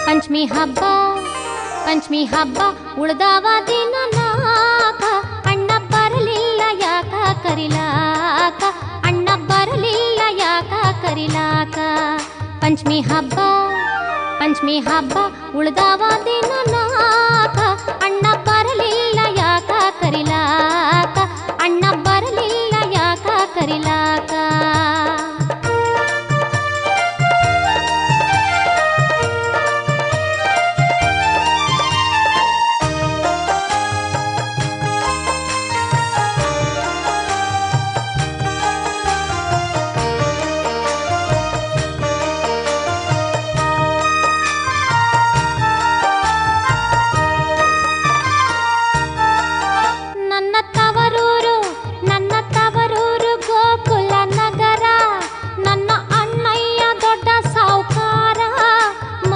ಪಂಚಮಿ ಹಬ್ಬ ಉಳ್ದಾವ ದಿನ ನಾಕ ಅಣ್ಣ ಬರಲಿಲ್ಲ ಯಾಕ ಕರಿಲಾಕ ಅಣ್ಣ ಬರಲಿಲ್ಲ ಯಾಕ ಕರಿಲಾಕ ಪಂಚಮಿ ಹಬ್ಬ ಉಳ್ದಾವ ದಿನ ನಾಕ ಅಣ್ಣ ಬರಲಿಲ್ಲ